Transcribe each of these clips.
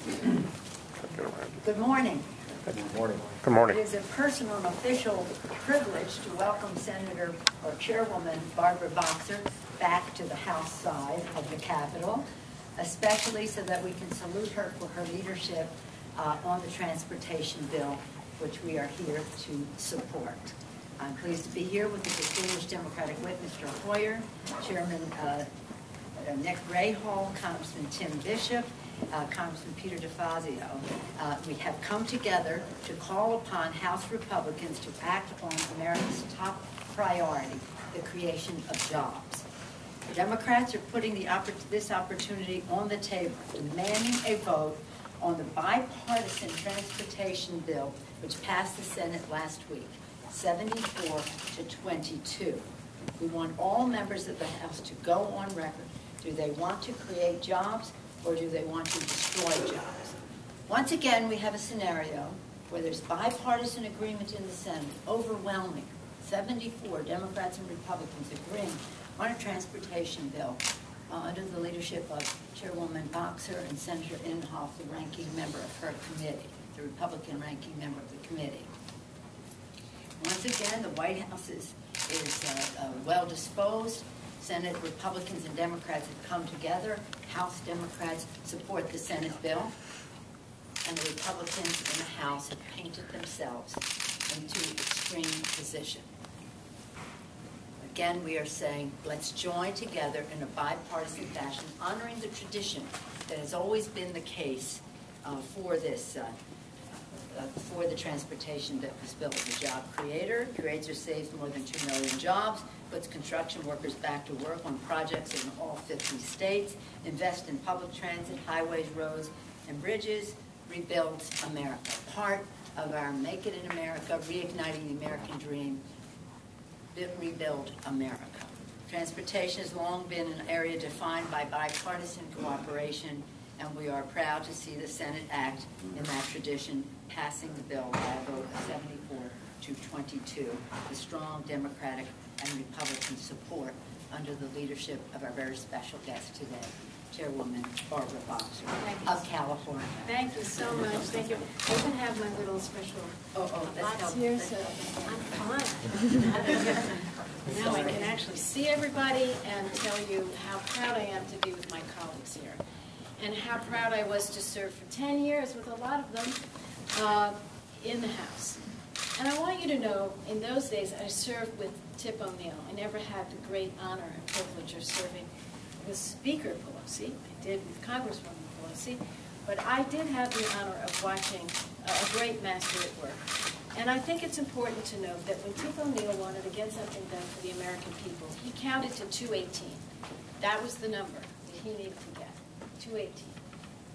Good morning. Good morning. Good morning. It is a personal and official privilege to welcome Senator or Chairwoman Barbara Boxer back to the House side of the Capitol, especially so that we can salute her for her leadership on the transportation bill, which we are here to support. I'm pleased to be here with the distinguished Democratic whip, Mr. Hoyer, Chairman Nick Rahal, Congressman Tim Bishop, Congressman Peter DeFazio. We have come together to call upon House Republicans to act on America's top priority, the creation of jobs. The Democrats are putting this opportunity on the table, demanding a vote on the bipartisan transportation bill, which passed the Senate last week, 74 to 22. We want all members of the House to go on record. Do they want to create jobs, or do they want to destroy jobs? Once again, we have a scenario where there's bipartisan agreement in the Senate, overwhelming, 74 Democrats and Republicans agreeing on a transportation bill under the leadership of Chairwoman Boxer and Senator Inhofe, the ranking member of her committee, the Republican ranking member of the committee. Once again, the White House is well disposed. Senate Republicans and Democrats have come together. House Democrats support the Senate bill, and the Republicans in the House have painted themselves into extreme position. Again, we are saying, let's join together in a bipartisan fashion, honoring the tradition that has always been the case for the transportation bill. The job creator creates or saves more than 2 million jobs, puts construction workers back to work on projects in all 50 states, invests in public transit, highways, roads, and bridges, rebuilds America. Part of our Make It in America, reigniting the American dream, rebuild America. Transportation has long been an area defined by bipartisan cooperation, and we are proud to see the Senate act in that tradition, passing the bill by a vote of 74 to 22, with strong Democratic and Republican support under the leadership of our very special guest today, Chairwoman Barbara Boxer of California. Thank you so much. Thank you. I even have my little special box here, so I'm fine. Now I can actually see everybody and tell you how proud I am to be with my colleagues here, and how proud I was to serve for 10 years with a lot of them in the House. And I want you to know, in those days, I served with Tip O'Neill. I never had the great honor and privilege of serving with Speaker Pelosi. I did with Congresswoman Pelosi. But I did have the honor of watching a great master at work. And I think it's important to note that when Tip O'Neill wanted to get something done for the American people, he counted to 218. That was the number that he needed to get, 218.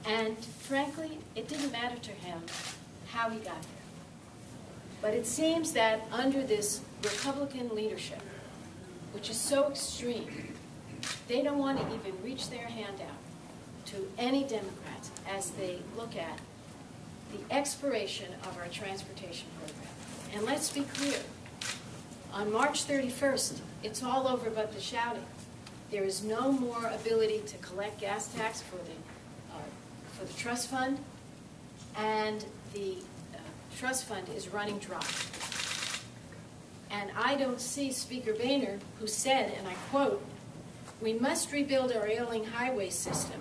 And frankly, it didn't matter to him how he got there. But it seems that under this Republican leadership, which is so extreme, they don't want to even reach their hand out to any Democrats as they look at the expiration of our transportation program. And let's be clear, on March 31st, it's all over but the shouting. There is no more ability to collect gas tax for the trust fund, and the trust fund is running dry. And I don't see Speaker Boehner, who said, and I quote, "We must rebuild our ailing highway system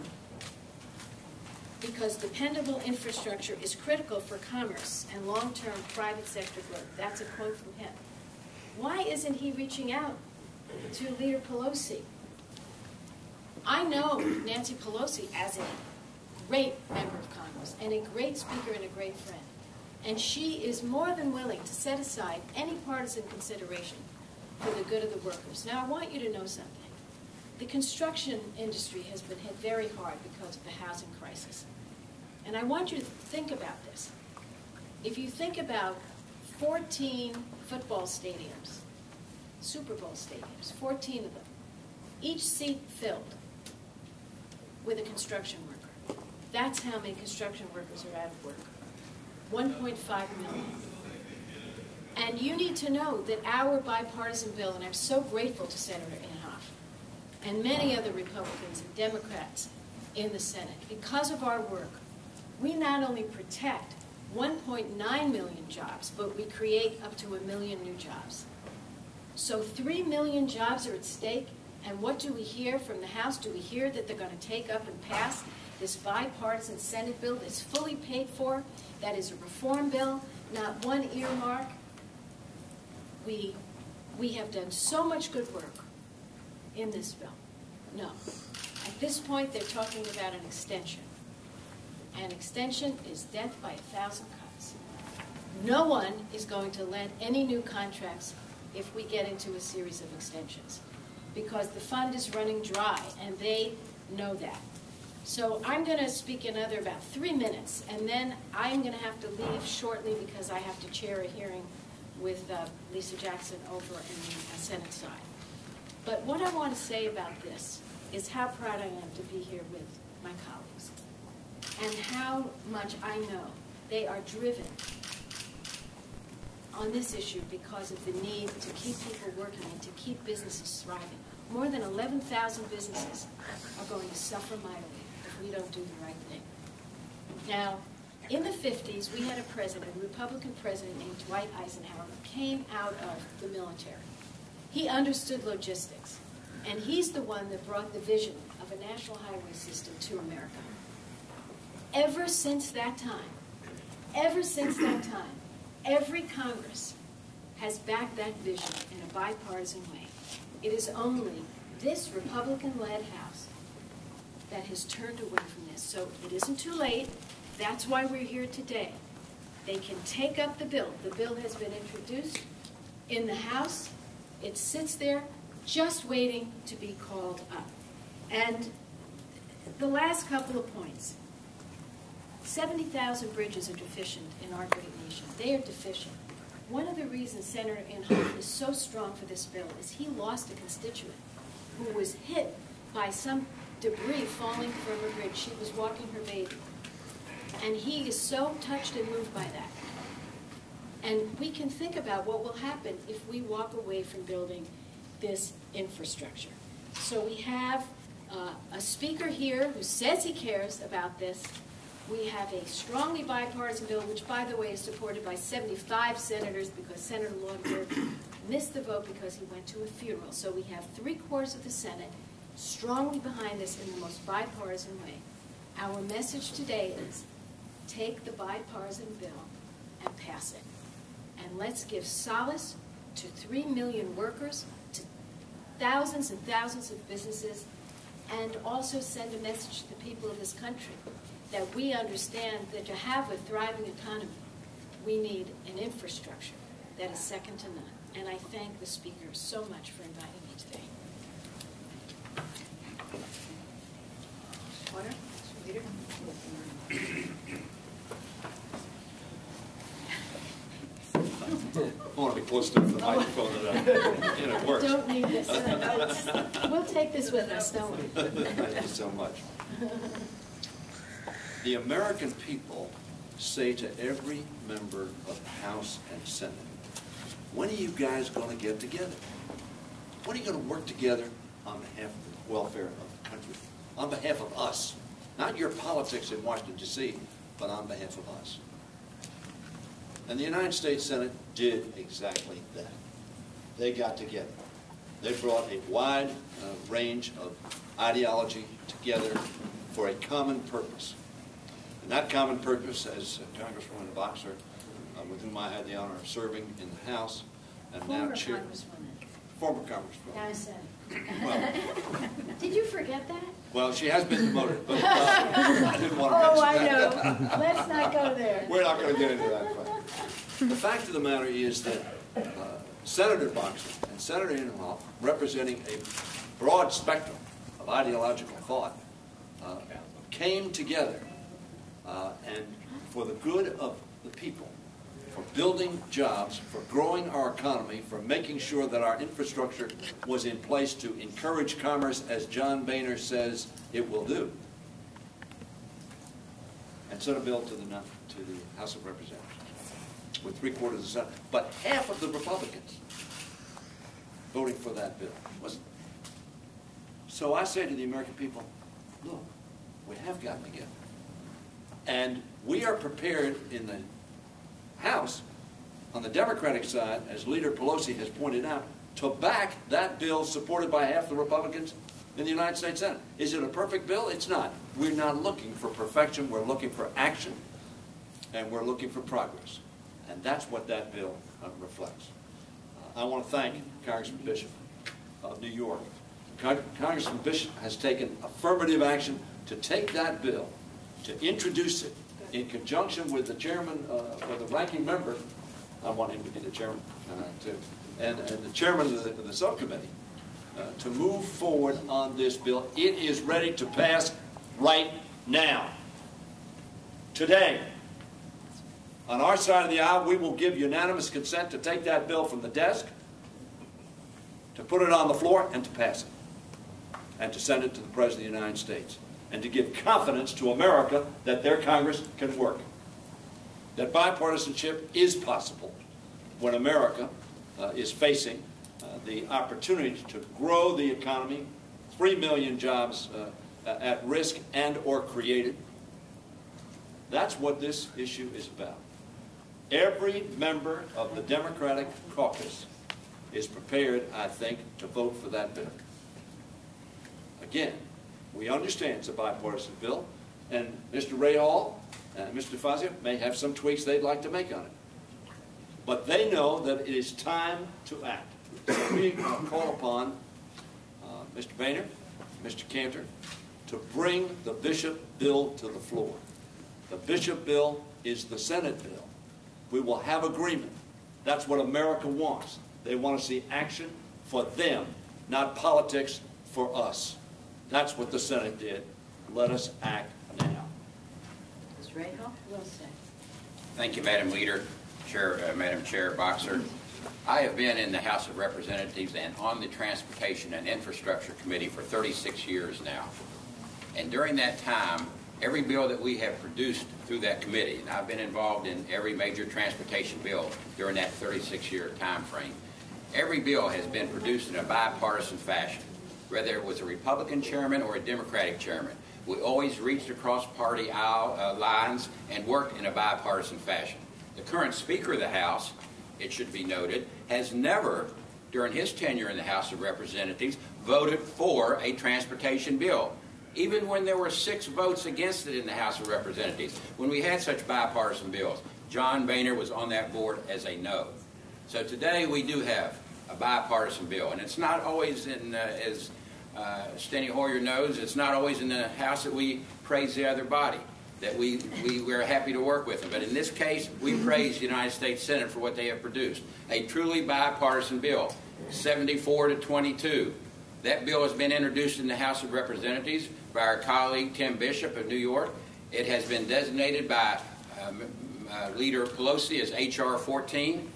because dependable infrastructure is critical for commerce and long-term private sector growth." That's a quote from him. Why isn't he reaching out to Leader Pelosi? I know Nancy Pelosi as a great member of Congress and a great speaker and a great friend. And she is more than willing to set aside any partisan consideration for the good of the workers. Now, I want you to know something. The construction industry has been hit very hard because of the housing crisis. And I want you to think about this. If you think about 14 football stadiums, Super Bowl stadiums, 14 of them, each seat filled with a construction worker. That's how many construction workers are out of work. 1.5 million. And you need to know that our bipartisan bill, and I'm so grateful to Senator Inhofe and many other Republicans and Democrats in the Senate, because of our work, we not only protect 1.9 million jobs, but we create up to 1 million new jobs. So 3 million jobs are at stake, and what do we hear from the House? Do we hear that they're going to take up and pass this bipartisan Senate bill that's fully paid for, that is a reform bill, not one earmark? We have done so much good work in this bill. No. At this point, they're talking about an extension. An extension is death by 1,000 cuts. No one is going to let any new contracts if we get into a series of extensions, because the fund is running dry, and they know that. So I'm going to speak another about 3 minutes, and then I'm going to have to leave shortly because I have to chair a hearing with Lisa Jackson over in the Senate side. But what I want to say about this is how proud I am to be here with my colleagues, and how much I know they are driven on this issue because of the need to keep people working and to keep businesses thriving. More than 11,000 businesses are going to suffer mightily if we don't do the right thing. Now, in the 50s, we had a president, a Republican president named Dwight Eisenhower, who came out of the military. He understood logistics, and he's the one that brought the vision of a national highway system to America. Ever since that time, every Congress has backed that vision in a bipartisan way. It is only this Republican-led House that has turned away from this. So it isn't too late. That's why we're here today. They can take up the bill. The bill has been introduced in the House. It sits there just waiting to be called up. And the last couple of points. 70,000 bridges are deficient in our great nation. They are deficient. One of the reasons Senator Inhofe is so strong for this bill is he lost a constituent who was hit by some debris falling from a bridge. She was walking her baby. And he is so touched and moved by that. And we can think about what will happen if we walk away from building this infrastructure. So we have a speaker here who says he cares about this. We have a strongly bipartisan bill, which, by the way, is supported by 75 senators because Senator Lautenberg missed the vote because he went to a funeral. So we have 3/4 of the Senate strongly behind this in the most bipartisan way. Our message today is take the bipartisan bill and pass it. And let's give solace to 3 million workers, to thousands and thousands of businesses, and also send a message to the people of this country that we understand that to have a thriving economy, we need an infrastructure that is second to none. And I thank the speaker so much for inviting me today. Order? Leader? I want to be close to the microphone and it works. Don't need this. We'll take this with us, don't we? Thank you so much. The American people say to every member of the House and Senate, when are you guys going to get together? When are you going to work together on behalf of the welfare of the country? On behalf of us. Not your politics in Washington, D.C., but on behalf of us. And the United States Senate did exactly that. They got together. They brought a wide range of ideology together for a common purpose. And that common purpose, as Congresswoman Boxer, with whom I had the honor of serving in the House, and now chair. Former Congresswoman. Now Senator. Well, did you forget that? well, she has been demoted, but I didn't want to mention that. Oh, I know. Let's not go there. We're not going to get into that fight. The fact of the matter is that Senator Boxer and Senator Inhofe, representing a broad spectrum of ideological thought, came together and for the good of the people, for building jobs, for growing our economy, for making sure that our infrastructure was in place to encourage commerce, as John Boehner says it will do, and sent a bill to the House of Representatives with 3/4 of the Senate, but half of the Republicans voting for that bill. Wasn't it? So I say to the American people, look, we have gotten together. And we are prepared in the House, on the Democratic side, as Leader Pelosi has pointed out, to back that bill supported by half the Republicans in the United States Senate. Is it a perfect bill? It's not. We're not looking for perfection. We're looking for action, and we're looking for progress. And that's what that bill reflects. I want to thank Congressman Bishop of New York. Congressman Bishop has taken affirmative action to take that bill, to introduce it in conjunction with the chairman, or the ranking member. I want him to be the chairman, too, and the chairman of the subcommittee, to move forward on this bill. It is ready to pass right now. Today, on our side of the aisle, we will give unanimous consent to take that bill from the desk, to put it on the floor, and to pass it, and to send it to the President of the United States, and to give confidence to America that their Congress can work, that bipartisanship is possible when America is facing the opportunity to grow the economy, 3 million jobs at risk and or created. That's what this issue is about. Every member of the Democratic caucus is prepared, I think, to vote for that bill. Again, we understand it's a bipartisan bill, and Mr. Ray Hall and Mr. Fazio may have some tweaks they'd like to make on it. But they know that it is time to act. So we call upon Mr. Boehner, Mr. Cantor, to bring the Bishop bill to the floor. The Bishop bill is the Senate bill. We will have agreement. That's what America wants. They want to see action for them, not politics for us. That's what the Senate did. Let us act now. Mr. Rahal, well said. Thank you, Madam Leader, Madam Chair Boxer. I have been in the House of Representatives and on the Transportation and Infrastructure Committee for 36 years now. And during that time, every bill that we have produced through that committee, and I've been involved in every major transportation bill during that 36-year time frame, every bill has been produced in a bipartisan fashion, whether it was a Republican chairman or a Democratic chairman. We always reached across party aisle lines and worked in a bipartisan fashion. The current Speaker of the House, it should be noted, has never, during his tenure in the House of Representatives, voted for a transportation bill, even when there were 6 votes against it in the House of Representatives. When we had such bipartisan bills, John Boehner was on that board as a no. So today we do have a bipartisan bill, and it's not always in, as Steny Hoyer knows, it's not always in the House that we praise the other body, that we're happy to work with them. But in this case, we praise the United States Senate for what they have produced. A truly bipartisan bill, 74-22. That bill has been introduced in the House of Representatives by our colleague Tim Bishop of New York. It has been designated by Leader Pelosi as H.R. 14.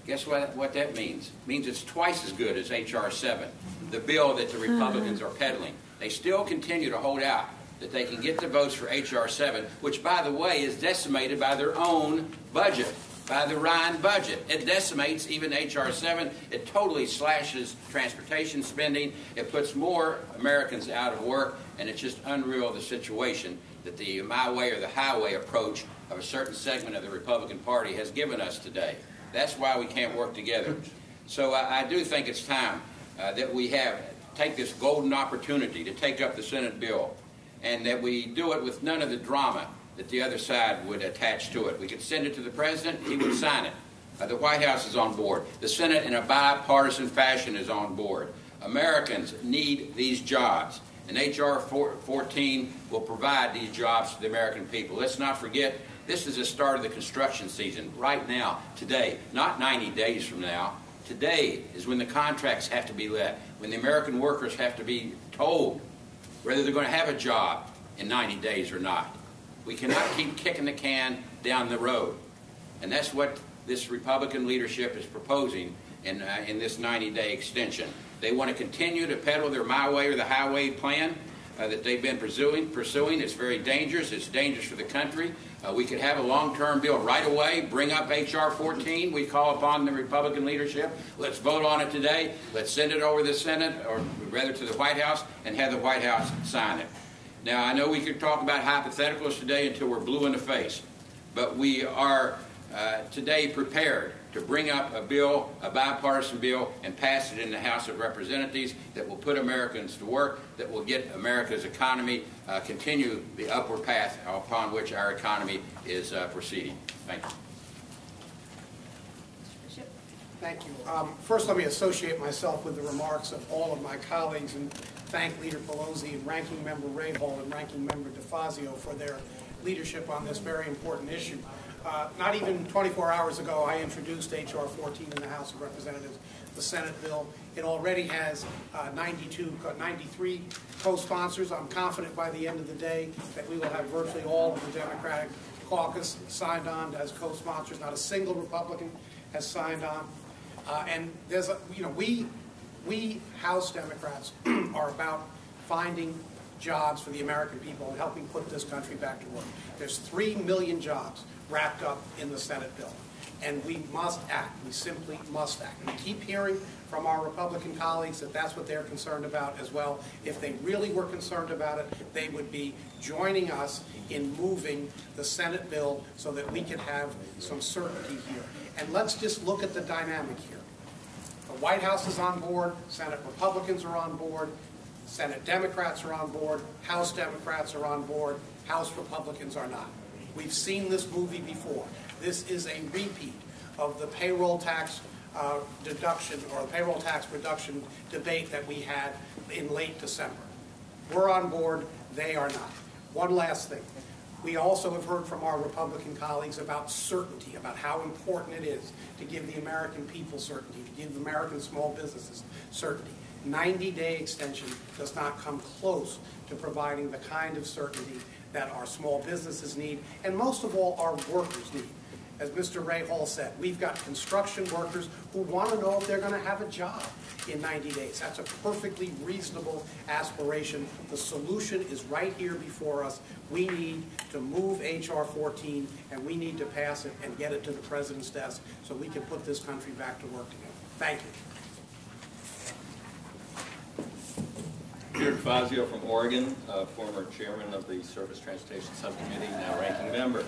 Guess what that means? It means it's twice as good as H.R. 7, the bill that the Republicans are peddling. They still continue to hold out that they can get the votes for H.R. 7, which, by the way, is decimated by their own budget, by the Ryan budget. It decimates even H.R. 7. It totally slashes transportation spending. It puts more Americans out of work, and it's just unreal, the situation that the my way or the highway approach of a certain segment of the Republican Party has given us today. That's why we can't work together. So I do think it's time that we take this golden opportunity to take up the Senate bill, and that we do it with none of the drama that the other side would attach to it. We could send it to the President, he would sign it. The White House is on board. The Senate, in a bipartisan fashion, is on board. Americans need these jobs, and H.R. 14 will provide these jobs to the American people. Let's not forget, this is the start of the construction season, right now, today, not 90 days from now. Today is when the contracts have to be let, when the American workers have to be told whether they're going to have a job in 90 days or not. We cannot keep kicking the can down the road. And that's what this Republican leadership is proposing in this 90-day extension. They want to continue to peddle their my way or the highway plan that they've been pursuing. It's very dangerous. It's dangerous for the country. We could have a long-term bill right away, bring up H.R. 14. We call upon the Republican leadership. Let's vote on it today. Let's send it over to the Senate, or rather to the White House, and have the White House sign it. Now, I know we could talk about hypotheticals today until we're blue in the face, but we are today prepared to bring up a bill, a bipartisan bill, and pass it in the House of Representatives that will put Americans to work, that will get America's economy, continue the upward path upon which our economy is proceeding. Thank you. Thank you. First, let me associate myself with the remarks of all of my colleagues and thank Leader Pelosi and Ranking Member Rahal and Ranking Member DeFazio for their leadership on this very important issue. Not even 24 hours ago, I introduced H.R. 14 in the House of Representatives, the Senate bill. It already has 93 co-sponsors. I'm confident by the end of the day that we will have virtually all of the Democratic caucus signed on as co-sponsors. Not a single Republican has signed on. And there's we House Democrats are about finding jobs for the American people and helping put this country back to work. There's 3 million jobs wrapped up in the Senate bill, and we must act. We simply must act. We keep hearing from our Republican colleagues that that's what they're concerned about as well. If they really were concerned about it, they would be joining us in moving the Senate bill so that we can have some certainty here. And let's just look at the dynamic here. The White House is on board, Senate Republicans are on board, Senate Democrats are on board, House Democrats are on board, House Republicans are not. We've seen this movie before. This is a repeat of the payroll tax deduction or the payroll tax reduction debate that we had in late December. We're on board, they are not. One last thing. We also have heard from our Republican colleagues about certainty, about how important it is to give the American people certainty, to give American small businesses certainty. 90-day extension does not come close to providing the kind of certainty that our small businesses need, and most of all, our workers need. As Mr. Rahal said, we've got construction workers who want to know if they're going to have a job in 90 days. That's a perfectly reasonable aspiration. The solution is right here before us. We need to move H.R. 14, and we need to pass it and get it to the President's desk so we can put this country back to work together. Thank you. Peter DeFazio from Oregon, former chairman of the Surface Transportation Subcommittee, now ranking member.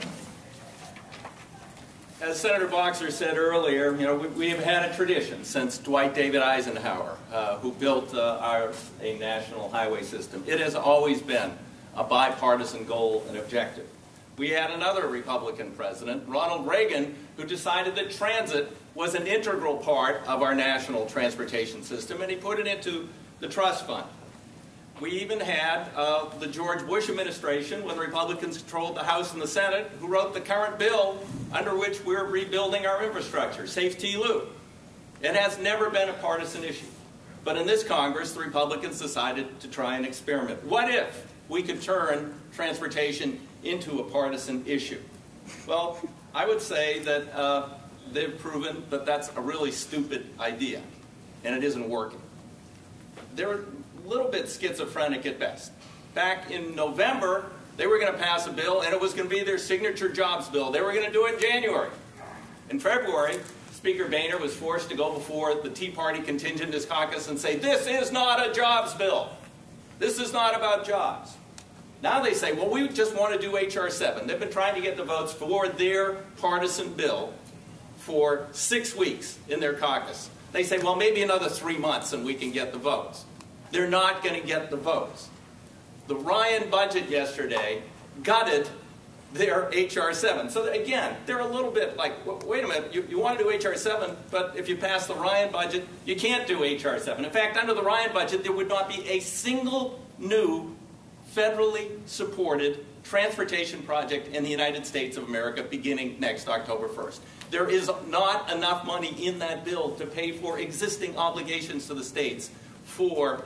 As Senator Boxer said earlier, we have had a tradition since Dwight David Eisenhower, who built a national highway system. It has always been a bipartisan goal and objective. We had another Republican president, Ronald Reagan, who decided that transit was an integral part of our national transportation system, and he put it into the trust fund. We even had the George Bush administration, when the Republicans controlled the House and the Senate, who wrote the current bill under which we're rebuilding our infrastructure, Safety Loop. It has never been a partisan issue. But in this Congress, the Republicans decided to try and experiment. What if we could turn transportation into a partisan issue? Well, I would say that they've proven that that's a really stupid idea, and it isn't working. They're a little bit schizophrenic at best. Back in November, they were going to pass a bill, and it was going to be their signature jobs bill. They were going to do it in January. In February, Speaker Boehner was forced to go before the Tea Party contingent in his caucus and say, this is not a jobs bill. This is not about jobs. Now they say, well, we just want to do H.R. 7. They've been trying to get the votes for their partisan bill for 6 weeks in their caucus. They say, well, maybe another 3 months and we can get the votes. They're not going to get the votes. The Ryan budget yesterday gutted their H.R. 7. So again, they're a little bit like, wait a minute, you want to do H.R. 7, but if you pass the Ryan budget, you can't do H.R. 7. In fact, under the Ryan budget, there would not be a single new federally supported transportation project in the United States of America beginning next October 1st. There is not enough money in that bill to pay for existing obligations to the states for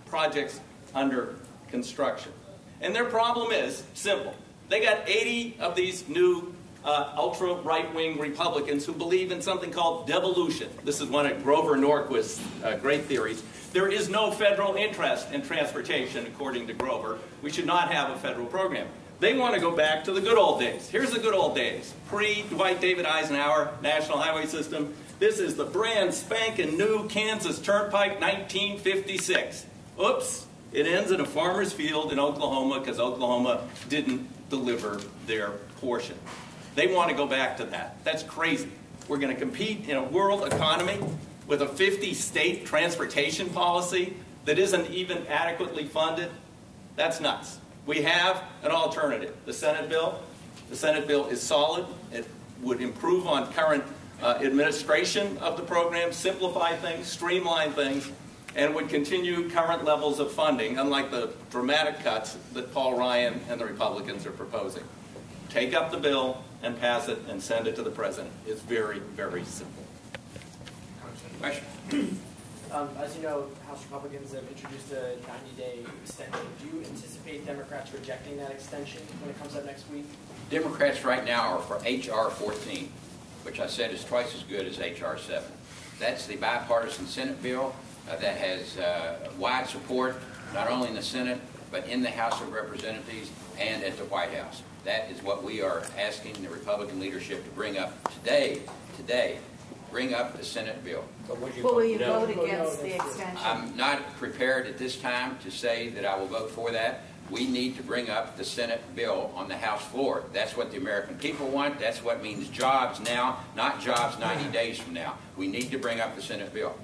projects under construction. And their problem is simple. They got 80 of these new ultra-right-wing Republicans who believe in something called devolution. This is one of Grover Norquist's great theories. There is no federal interest in transportation, according to Grover. We should not have a federal program. They want to go back to the good old days. Here's the good old days. Pre-Dwight David Eisenhower National Highway System. This is the brand spanking new Kansas Turnpike 1956. Oops, It ends in a farmer's field in Oklahoma because Oklahoma didn't deliver their portion. They want to go back to that. That's crazy. We're going to compete in a world economy with a 50-state transportation policy that isn't even adequately funded. That's nuts. We have an alternative. The Senate bill. The Senate bill is solid. It would improve on current administration of the program, simplify things, streamline things, and would continue current levels of funding, unlike the dramatic cuts that Paul Ryan and the Republicans are proposing. Take up the bill and pass it and send it to the President. It's very, very simple. Question? As you know, House Republicans have introduced a 90-day extension. Do you anticipate Democrats rejecting that extension when it comes up next week? Democrats right now are for H.R. 14, which I said is twice as good as H.R. 7. That's the bipartisan Senate bill that has wide support, not only in the Senate, but in the House of Representatives and at the White House. That is what we are asking the Republican leadership to bring up today. Bring up the Senate bill. But will you vote against the extension? I'm not prepared at this time to say that I will vote for that. We need to bring up the Senate bill on the House floor. That's what the American people want. That's what means jobs now, not jobs 90 days from now. We need to bring up the Senate bill.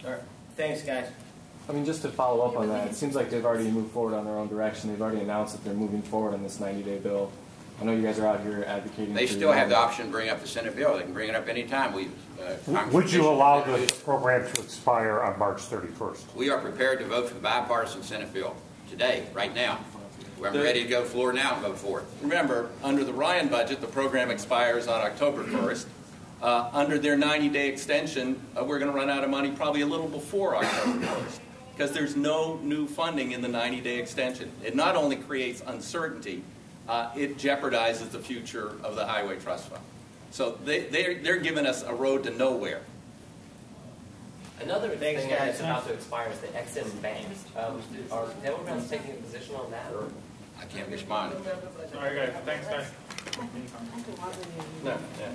All right. Thanks, guys. I mean, just to follow up on that, it seems like they've already moved forward on their own direction. They've already announced that they're moving forward on this 90-day bill. I know you guys are out here advocating. They still have the option to bring up the Senate bill. They can bring it up any time. Would you allow the program to expire on March 31st? We are prepared to vote for the bipartisan Senate bill today, right now. We're ready to go to the floor now and vote for it. Remember, under the Ryan budget, the program expires on October 1st. Under their 90-day extension, we're going to run out of money probably a little before October 1st because there's no new funding in the 90-day extension. It not only creates uncertainty, it jeopardizes the future of the Highway Trust Fund. So they're giving us a road to nowhere. Another thing that's about to expire is the Ex-Im Bank. Are Democrats taking a position on that? Or? I can't respond. All right, guys. Thanks, guys. No, yeah.